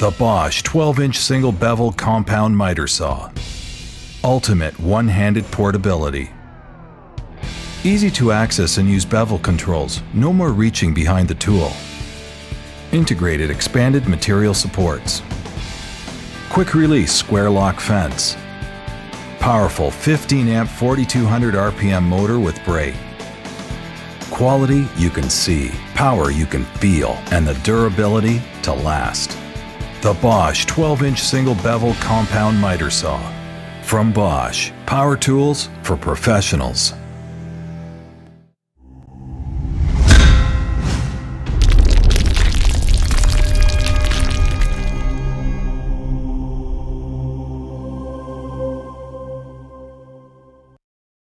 The Bosch 12-inch single bevel compound miter saw. Ultimate one-handed portability. Easy to access and use bevel controls, no more reaching behind the tool. Integrated expanded material supports. Quick release square lock fence. Powerful 15 amp 4200 RPM motor with brake. Quality you can see, power you can feel, and the durability to last. The Bosch 12-inch single bevel compound miter saw. From Bosch, power tools for professionals.